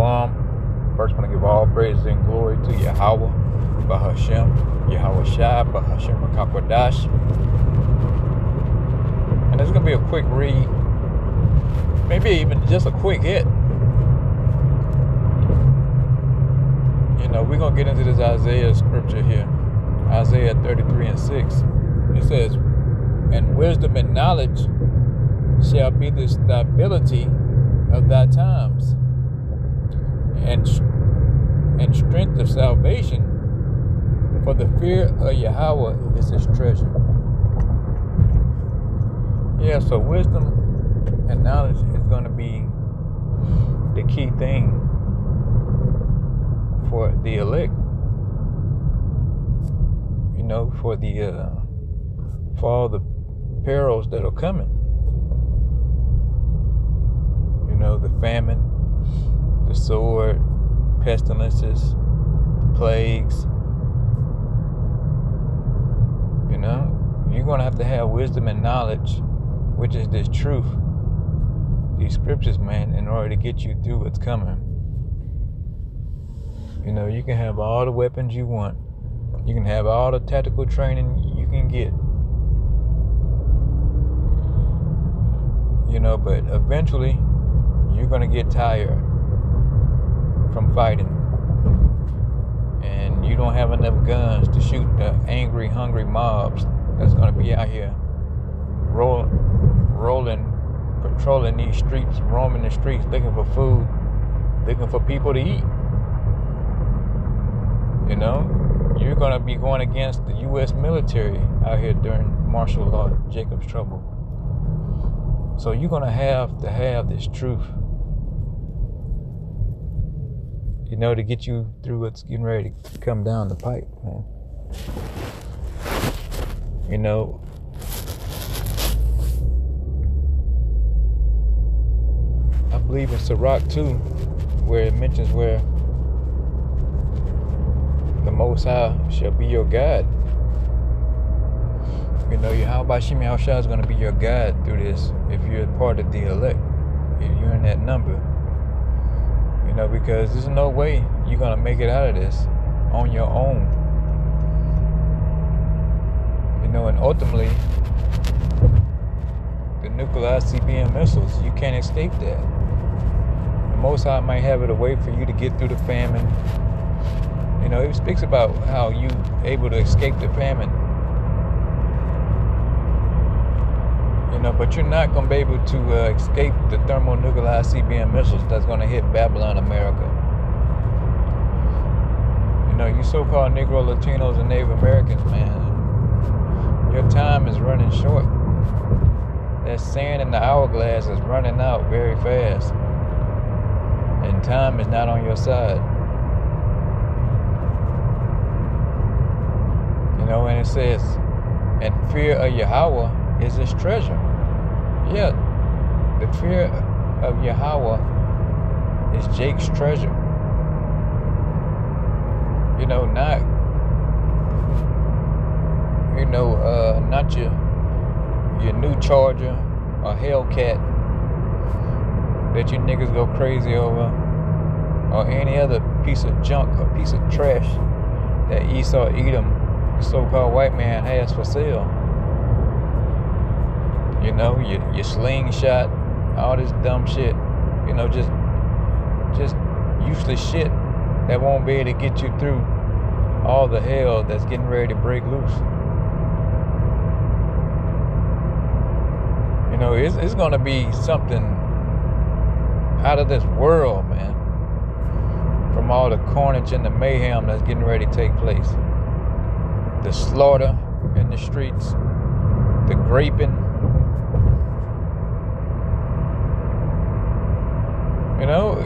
Shalom. First, I want to give all praise and glory to Yahweh, Bahashem, Yahweh Shai, Bahashem HaKakwadash. And it's going to be a quick read, maybe even just a quick hit. You know, we're going to get into this Isaiah scripture here. Isaiah 33:6. It says, "And wisdom and knowledge shall be the stability of thy times, and strength of salvation, for the fear of Yahweh is his treasure." Yeah, so wisdom and knowledge is going to be the key thing for the elect. You know, for all the perils that are coming. You know, the famine, the sword, pestilences, plagues. You know, you're going to have wisdom and knowledge, which is this truth, these scriptures, man, in order to get you through what's coming. You know, you can have all the weapons you want. You can have all the tactical training you can get. You know, but eventually you're going to get tired from fighting. And you don't have enough guns to shoot the angry, hungry mobs that's going to be out here rolling, patrolling these streets, roaming the streets, looking for food, looking for people to eat. You know, you're going to be going against the U.S. military out here during martial law, Jacob's trouble. So you're going to have this truth, you know, to get you through what's getting ready to come down the pipe, man. You know, I believe in Sirach too, where it mentions where the Most High shall be your guide. You know, Yahweh Shem Yahushua is going to be your guide through this if you're part of the elect. If you're in that number. You know, because there's no way you're going to make it out of this on your own. You know, and ultimately, the nuclear ICBM missiles, you can't escape that. The Most High might have it a way for you to get through the famine. You know, it speaks about how you able to escape the famine. You know, but you're not going to be able to escape the thermonuclear ICBM missiles that's going to hit Babylon, America. You know, you so-called Negro, Latinos, and Native Americans, man, your time is running short. That sand in the hourglass is running out very fast. And time is not on your side. You know, and it says, "And fear of Yahweh is his treasure." Yeah, the fear of Yahweh is Jake's treasure. You know, not your new Charger or Hellcat that you niggas go crazy over, or any other piece of junk or piece of trash that Esau Edom, the so-called white man, has for sale. You know, your slingshot, all this dumb shit. You know, just useless shit that won't be able to get you through all the hell that's getting ready to break loose. You know, it's going to be something out of this world, man. From all the carnage and the mayhem that's getting ready to take place. The slaughter in the streets, the graping. You know,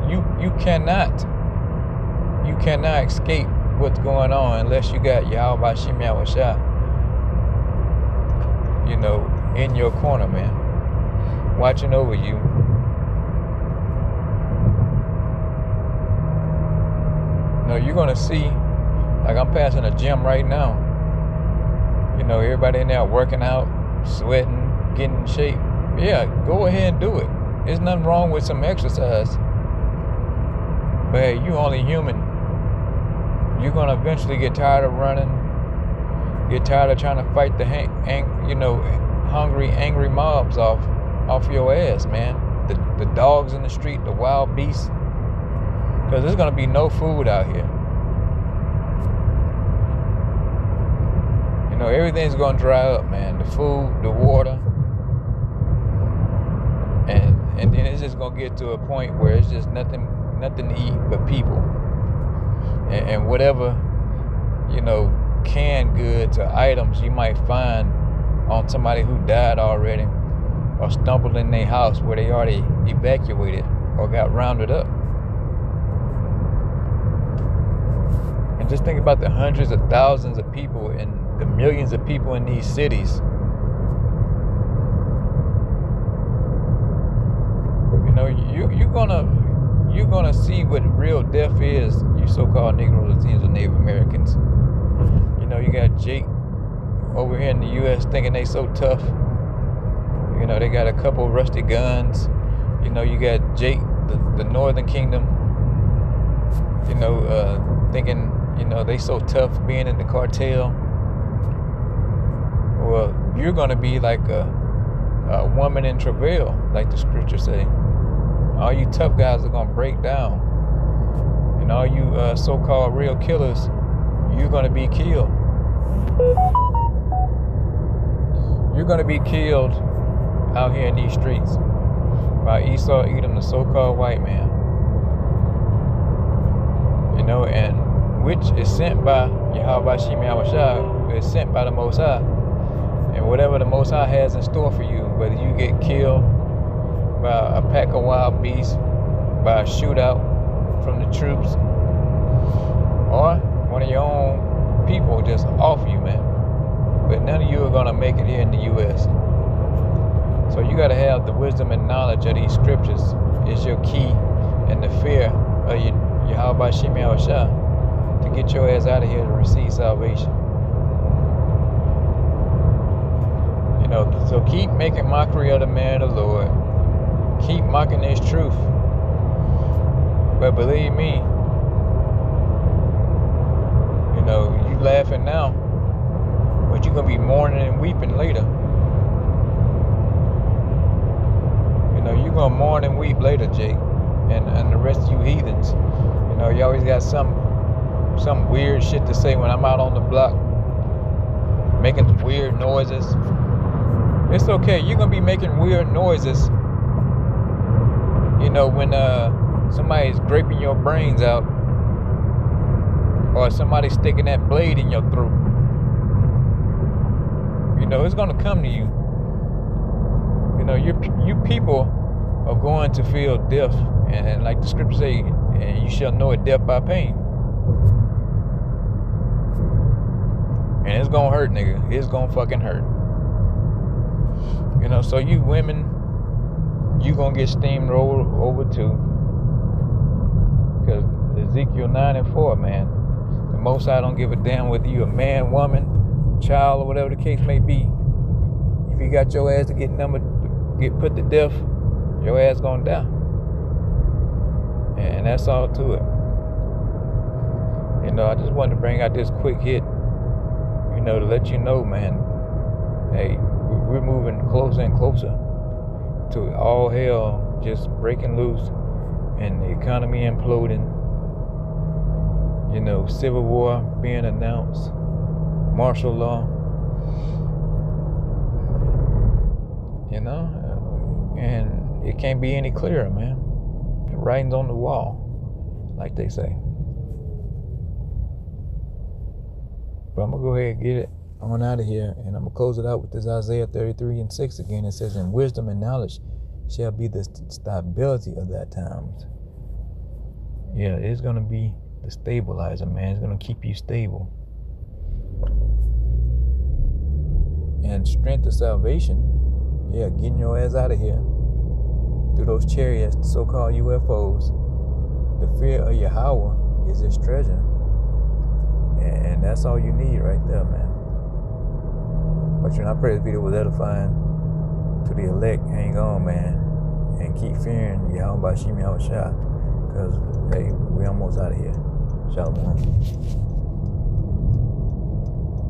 you cannot escape what's going on unless you got Yahweh Shem Yahushua, you know, in your corner, man, watching over you. You know, you're gonna see, like I'm passing a gym right now. You know, everybody in there working out, sweating, getting in shape. Yeah, go ahead and do it. There's nothing wrong with some exercise. But hey, you only human. You're gonna eventually get tired of running. Get tired of trying to fight the hungry, angry mobs off your ass, man. The dogs in the street, the wild beasts. Because there's gonna be no food out here. Everything's gonna dry up, man. The food, the water, and then it's just gonna get to a point where it's just nothing to eat but people, and whatever canned goods or items you might find on somebody who died already or stumbled in their house where they already evacuated or got rounded up. And just think about the hundreds of thousands of people and the millions of people in these cities. You're gonna see what real death is, you so-called Negroes, Latinos, and Native Americans. You got Jake over here in the U.S. thinking they so tough. They got a couple rusty guns. You got Jake, the Northern Kingdom, thinking, they so tough being in the cartel. Well, you're going to be like a woman in travail, like the scriptures say. All you tough guys are going to break down. And all you so-called real killers, you're going to be killed. You're going to be killed out here in these streets by Esau, Edom, the so-called white man. And which is sent by Yahweh Shem Yahushua, is sent by the Most High. And whatever the Most High has in store for you, whether you get killed by a pack of wild beasts, by a shootout from the troops, or one of your own people just off you, man. But none of you are going to make it here in the U.S. So you got to have the wisdom and knowledge of these scriptures is your key, and the fear of Yahweh Shem Yahushua to get your ass out of here to receive salvation. So keep making mockery of the man of the Lord. Keep mocking his truth. But believe me, you laughing now, but you're going to be mourning and weeping later. You're going to mourn and weep later, Jake, and the rest of you heathens. You always got some weird shit to say when I'm out on the block, making weird noises. It's okay. You're going to be making weird noises, when somebody's graping your brains out or somebody's sticking that blade in your throat. It's going to come to you. You people are going to feel death. And like the scripture say, and you shall know it death by pain. And it's going to hurt, nigga. It's going to fucking hurt. So you women, you going to get steamed over too. Because Ezekiel 9:4, man. The Most High don't give a damn whether you a man, woman, child, or whatever the case may be. If you got your ass to get put to death, your ass going to die. And that's all to it. I just wanted to bring out this quick hit, to let you know, man, hey, we're moving closer and closer to all hell just breaking loose and the economy imploding, civil war being announced, martial law, and it can't be any clearer, man. The writing's on the wall, like they say. But I'm going to go ahead and get it on out of here, and I'm going to close it out with this Isaiah 33:6 again. It says, "And wisdom and knowledge shall be the stability of that time." Yeah, it's going to be the stabilizer, man. It's going to keep you stable. And strength of salvation, yeah, getting your ass out of here through those chariots, the so-called UFOs. The fear of Yahweh is his treasure. And that's all you need right there, man. But I pray this video was edifying to the elect. Hang on, man. And keep fearing Yahweh Shem Yahushua. Because, hey, we almost out of here. Shalom.